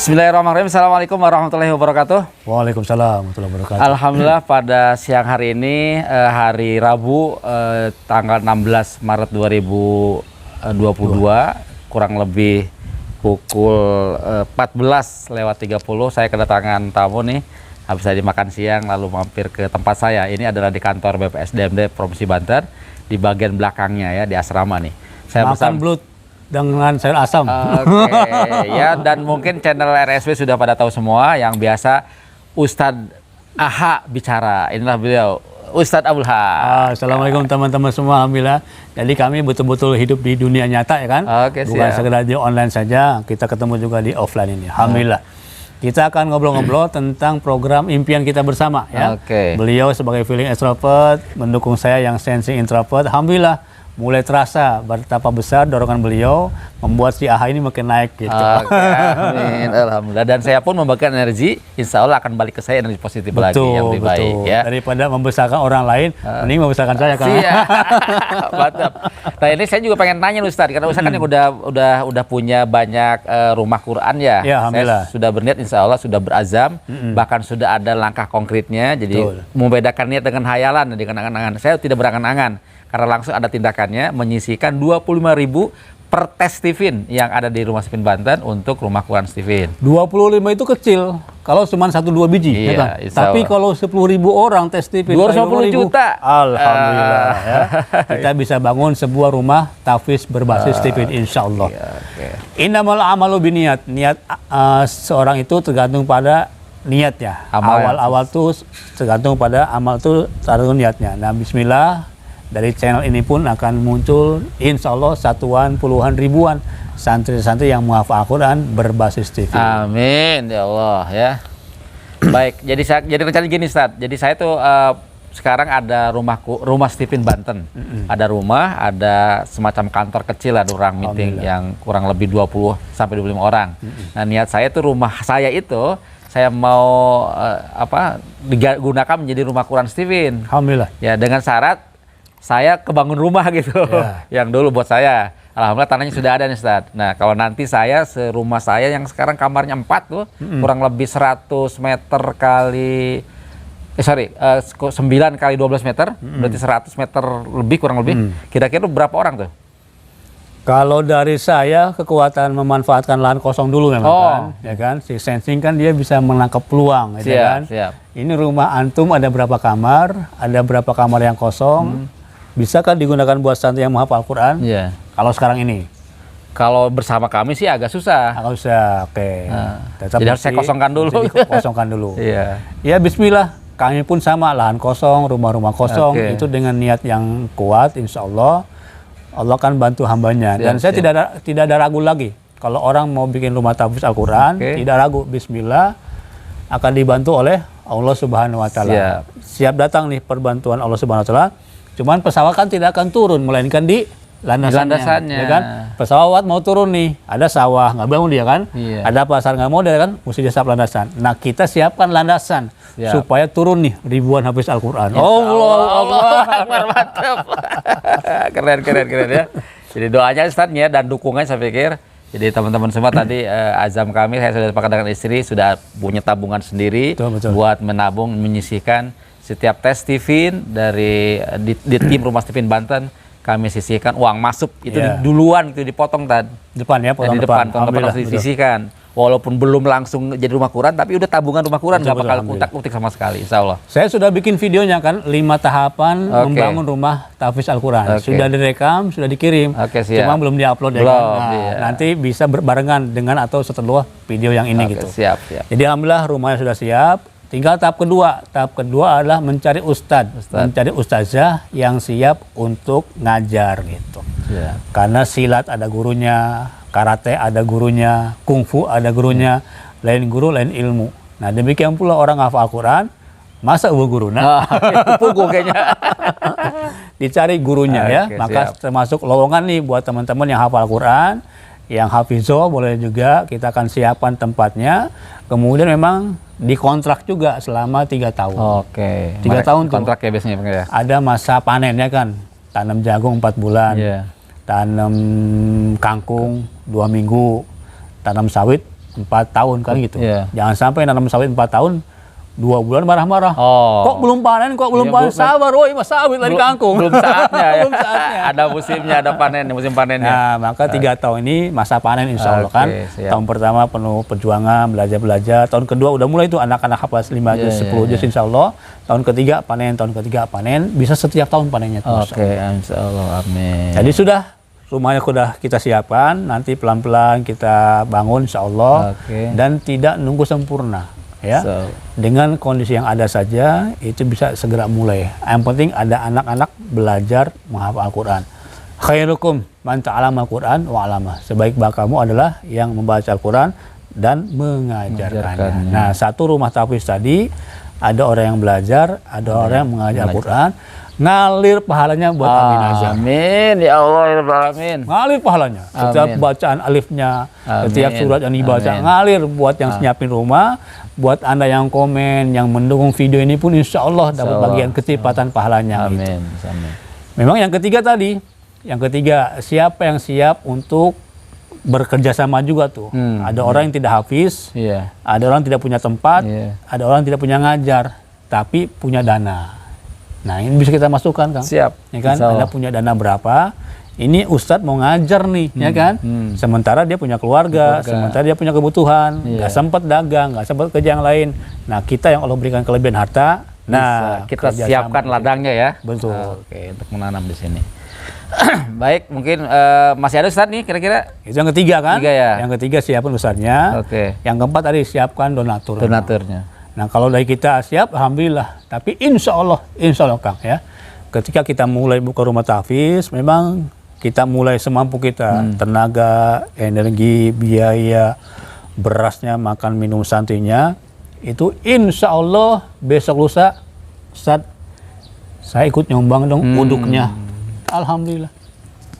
Bismillahirrahmanirrahim. Assalamualaikum warahmatullahi wabarakatuh. Waalaikumsalam warahmatullahi wabarakatuh. Alhamdulillah pada siang hari ini hari Rabu tanggal 16 Maret 2022 kurang lebih pukul 14:30 saya kedatangan tamu nih. Habis tadi makan siang lalu mampir ke tempat saya. Ini adalah di kantor BPSDMD Provinsi Banten di bagian belakangnya ya di asrama nih. Saya makan belut dengan sayur asam. Oke, ya, dan mungkin channel RSW sudah pada tahu semua yang biasa Ustadz Aha bicara. Inilah beliau, Ustadz Abdul Ha. Assalamualaikum teman-teman semua, alhamdulillah. Jadi kami betul-betul hidup di dunia nyata ya kan. Oke, bukan siap. sekedar di online saja, kita ketemu juga di offline ini. Alhamdulillah. Kita akan ngobrol-ngobrol tentang program impian kita bersama ya. Oke. Beliau sebagai feeling extrovert, mendukung saya yang sensing introvert. Alhamdulillah. Mulai terasa betapa besar dorongan beliau membuat si AHA ini makin naik gitu. Oke, amin. Alhamdulillah. Dan saya pun membagikan energi, insya Allah akan balik ke saya energi positif lagi yang lebih baik ya. Daripada membesarkan orang lain, mending membesarkan saya kan. Iya. Mantap. Nah ini saya juga pengen tanya Ustadz, karena Ustadz kan yang udah punya banyak rumah Quran ya. Ya, alhamdulillah. Saya sudah berniat, insya Allah sudah berazam, bahkan sudah ada langkah konkretnya. Jadi membedakan niat dengan hayalan, dengan angan-angan. Saya tidak berangan-angan. Karena langsung ada tindakannya menyisikan 25.000 per tes Stephen yang ada di Rumah Stephen Banten untuk rumah Quran Stephen. 25 itu kecil kalau cuma 1-2 biji Iya, ya kan? Tapi kalau 10.000 orang tes Stephen 250 juta. Alhamdulillah ya. Kita bisa bangun sebuah rumah tahfiz berbasis Stephen insyaallah. Iya, okay. Innamal amalu biniat. Niat seorang itu tergantung pada niatnya. Awal-awal tuh tergantung pada amal tuh tergantung niatnya. Nah, bismillah. Dari channel ini pun akan muncul insya Allah satuan puluhan ribuan santri-santri yang menghafal Al-Quran berbasis TV. Amin ya Allah ya. Baik, jadi rencana gini Ustaz. Jadi saya tuh sekarang ada rumah Stephen Banten. Ada rumah, ada semacam kantor kecil, ada ruang meeting yang kurang lebih 20 sampai 25 orang. Nah, niat saya tuh rumah saya itu saya mau digunakan menjadi rumah Quran Stephen. Alhamdulillah. Ya, dengan syarat saya kebangun rumah gitu, yang dulu buat saya. Alhamdulillah tanahnya sudah ada nih Ustaz. Nah kalau nanti saya serumah saya yang sekarang kamarnya 4 tuh, kurang lebih 100 meter kali, 9 kali 12 meter, berarti 100 meter lebih kurang lebih. Kira-kira berapa orang tuh? Kalau dari saya kekuatan memanfaatkan lahan kosong dulu memang kan, ya kan. Si sensing kan dia bisa menangkap peluang, gitu kan. Siap. Ini rumah antum ada berapa kamar, ada berapa kamar yang kosong, bisa kan digunakan buat santri yang menghafal Al-Quran? Iya. Kalau sekarang ini? Kalau bersama kami sih agak susah. Agak susah, oke. Jadi harus saya kosongkan dulu. Kosongkan dulu. Iya. Ya bismillah, kami pun sama lahan kosong, rumah-rumah kosong, itu dengan niat yang kuat, insya Allah. Allah akan bantu hambanya. Dan saya tidak ada ragu lagi. Kalau orang mau bikin rumah tahfiz Al-Quran, tidak ragu. Bismillah, akan dibantu oleh Allah Subhanahu Wa Taala. Siap datang nih perbantuan Allah Subhanahu Wa Taala. Cuman pesawat kan tidak akan turun, melainkan di landasannya. Ya kan? Pesawat mau turun nih, ada sawah nggak bangun dia kan? Ada pasar nggak mau dia kan? Mesti dia siap landasan. Nah kita siapkan landasan supaya turun nih ribuan hafiz Al-Quran. Allah, mantap. Keren ya. Jadi doanya Ustaz ya dan dukungannya saya pikir. Jadi teman-teman semua tadi azam kami, saya sudah sepakat dengan istri, sudah punya tabungan sendiri buat menabung, menyisihkan setiap tes Stephen dari di tim rumah Stephen Banten. Kami sisihkan uang masuk itu duluan itu dipotong depan ya, potong di depan harus disisihkan. Walaupun belum langsung jadi rumah Quran, tapi udah tabungan rumah Quran, nggak bakal utak-utik sama sekali, insya Allah. Saya sudah bikin videonya kan, 5 tahapan membangun rumah tahfiz Al-Quran. Sudah direkam, sudah dikirim, cuma belum diupload ya kan. Nah, nanti bisa berbarengan dengan atau setelah video yang ini gitu. Siap. Jadi alhamdulillah rumahnya sudah siap. Tinggal tahap kedua. Tahap kedua adalah mencari mencari ustazah yang siap untuk ngajar gitu. Karena silat ada gurunya, karate ada gurunya, kungfu ada gurunya, lain guru lain ilmu. Nah demikian pula orang hafal Al-Quran, masa guru? Nah, pugu kayaknya. Dicari gurunya ya. Maka termasuk lowongan nih buat teman-teman yang hafal Al-Quran, yang hafizoh boleh juga kita akan siapkan tempatnya. Kemudian memang dikontrak juga selama 3 tahun. 3 tahun tuh. Kontrak ya biasanya ya. Ada masa panennya kan. Tanam jagung 4 bulan. Tanam kangkung 2 minggu. Tanam sawit 6 4 tahun kan gitu. Iya. Jangan sampai nanam sawit 4 tahun, 2 bulan marah-marah. Oh. Kok belum panen, sabar, woi mas sawit lari kangkung. Belum saatnya ya. Belum saatnya. Ada musimnya, ada musim panennya. Nah, maka 3 tahun ini masa panen insya Allah kan. Siap. Tahun pertama penuh perjuangan, belajar. Tahun kedua udah mulai itu anak-anak hafal 5 juz, 10 juz insya Allah. Tahun ketiga panen, bisa setiap tahun panennya. Oke, insya Allah, amin. Jadi sudah, rumahnya sudah kita siapkan, nanti pelan-pelan kita bangun insya Allah. Dan tidak nunggu sempurna. Ya, dengan kondisi yang ada saja itu bisa segera mulai. Yang penting ada anak-anak belajar menghafal Al-Quran. Khairukum man ta'allama Al-Quran wa 'allamah. Sebaik-baik kamu adalah yang membaca Al-Quran dan mengajarkannya. Nah, satu rumah tahfiz tadi ada orang yang belajar, ada orang yang mengajar Al-Quran, ngalir pahalanya buat Amin Azam. Amin ya Allah ya Rabbal alamin. Ngalir pahalanya. Setiap bacaan alifnya, setiap surat yang dibaca ngalir buat yang nyiapin rumah, buat Anda yang komen, yang mendukung video ini pun insya Allah dapat bagian kecepatan pahalanya. Amin. Gitu. Amin. Memang yang ketiga tadi, siapa yang siap untuk bekerja sama juga tuh. Ada orang yang tidak hafiz, ada orang tidak punya tempat, ada orang tidak punya ngajar, tapi punya dana. Nah ini bisa kita masukkan Kang. Siap. Ya kan? Anda punya dana berapa? Ini Ustadz mau ngajar nih, ya kan? Sementara dia punya keluarga, sementara dia punya kebutuhan, nggak sempat dagang, nggak sempat kerja yang lain. Nah kita yang Allah berikan kelebihan harta, nah kita siapkan ladangnya ya. Betul. Oke, untuk menanam di sini. Baik, mungkin masih ada Ustadz nih kira-kira? Itu yang ketiga kan? Ya. Yang ketiga siapkan Ustadznya. Yang keempat tadi siapkan donatur. Donaturnya. Nah kalau dari kita siap, alhamdulillah. Tapi insya Allah Kang ya. Ketika kita mulai buka rumah tahfiz, memang kita mulai semampu kita, tenaga, energi, biaya, berasnya, makan, minum, santrinya, itu insya Allah besok lusa, Ustadz, saya ikut nyumbang dong uduknya. Alhamdulillah.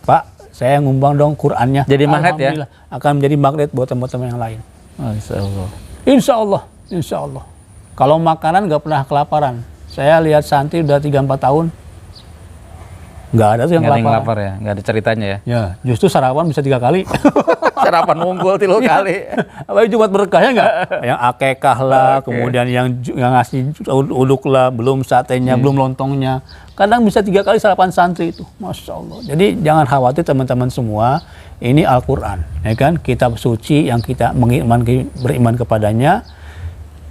Pak, saya ngumbang dong Qur'annya. Jadi magnet ya? Akan menjadi magnet buat teman-teman yang lain. Insya Allah. Insya Allah. Insya Allah. Kalau makanan nggak pernah kelaparan. Saya lihat santri udah 3-4 tahun. Nggak ada tuh yang lapar ya, nggak ada ceritanya ya. Ya, justru sarapan bisa 3 kali. Sarapan unggul 3 kali. Apa Jumat berkah ya nggak? Yang akekah lah, kemudian yang ngasih uduk lah, belum satenya, belum lontongnya. Kadang bisa 3 kali sarapan santri itu, masya Allah. Jadi jangan khawatir teman-teman semua. Ini Al-Quran, ya kan? Kitab suci yang kita beriman kepadanya.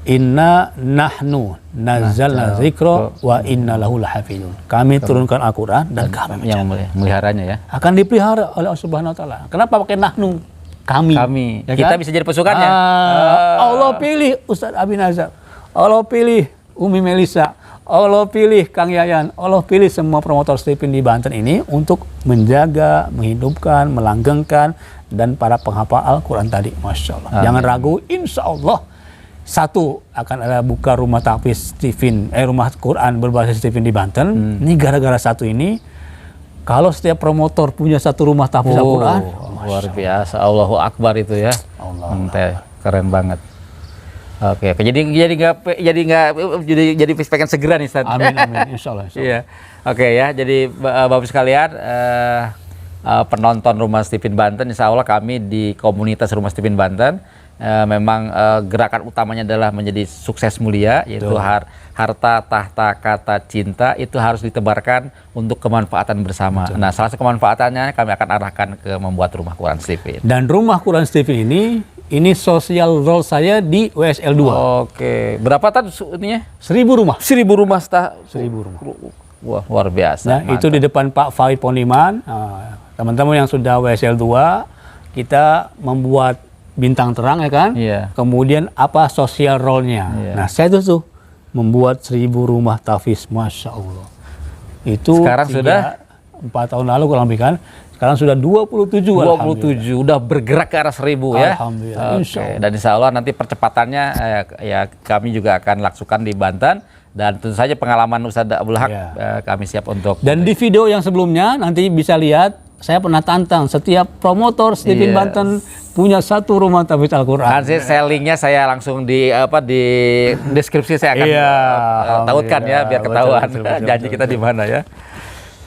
Inna nahnu nazzalna dzikra wa inna lahu lahafizun. Kami turunkan Al-Qur'an dan kami yang meliharanya ya. Akan dipelihara oleh Allah Subhanahu wa taala. Kenapa pakai nahnu? Kami. Ya kita kan? Bisa jadi pasukannya. Allah pilih Ustadz Amin Azam. Allah pilih Umi Melisa. Allah pilih Kang Yayan. Allah pilih semua promotor Stephen di Banten ini untuk menjaga, menghidupkan, melanggengkan dan para penghafal Al-Qur'an tadi. Masya Allah. Jangan ragu, insya Allah. Satu, akan ada buka rumah tahfiz rumah Quran berbasis Stephen di Banten. Ini gara-gara satu ini, kalau setiap promotor punya satu rumah tahfiz Al-Quran, luar biasa, Allahu Akbar itu ya. Keren banget. Oke, jadi pengen segera nih Ustaz. Amin, insya Allah. Iya. Oke ya, jadi Bapak sekalian, penonton rumah Stephen Banten, insya Allah kami di komunitas rumah Stephen Banten. Memang gerakan utamanya adalah menjadi sukses mulia, yaitu harta, tahta, kata, cinta itu harus ditebarkan untuk kemanfaatan bersama. Nah, salah satu kemanfaatannya kami akan arahkan ke membuat rumah Quran Stephen. Dan rumah Quran Stephen ini social role saya di WSL 2. Oke, berapa tadi ininya? 1000 rumah. 1000 rumah. 1000 rumah. Wah, luar biasa. Nah, itu di depan Pak Farid Poniman. Teman-teman yang sudah WSL 2, kita membuat bintang terang ya kan, kemudian apa sosial role-nya. Nah saya tuh membuat 1000 rumah tahfiz, masya Allah. Itu sekarang sudah 4 tahun lalu kurang lebih kan. Sekarang sudah 27. 27, udah bergerak ke arah 1000 ya. Alhamdulillah. Dan insya Allah nanti percepatannya ya kami juga akan lakukan di Banten. Dan tentu saja pengalaman Ustadz Abdul Haq kami siap untuk. Dan di video yang sebelumnya nanti bisa lihat. Saya pernah tantang setiap promotor Stephen Banten punya satu rumah tahfiz Al-Quran. Nanti sellingnya saya langsung di deskripsi saya akan tautkan ya biar ketahuan janji kita di mana ya.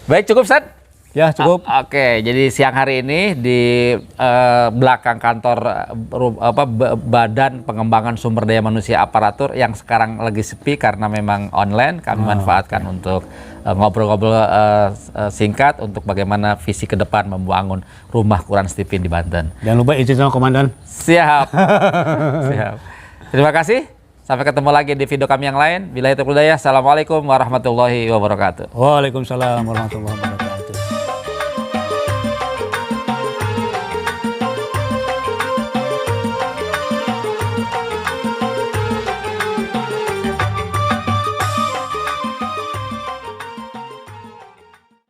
Baik, cukup Ustaz. Ya, cukup. Oke, jadi siang hari ini di belakang kantor Badan Pengembangan Sumber Daya Manusia Aparatur yang sekarang lagi sepi karena memang online, kami manfaatkan untuk ngobrol-ngobrol singkat untuk bagaimana visi ke depan membangun rumah Quran Stipin di Banten. Jangan lupa izin sama komandan. Siap. Siap. Terima kasih. Sampai ketemu lagi di video kami yang lain. Billahi taufiq wal hidayah. Assalamualaikum warahmatullahi wabarakatuh. Waalaikumsalam warahmatullahi wabarakatuh.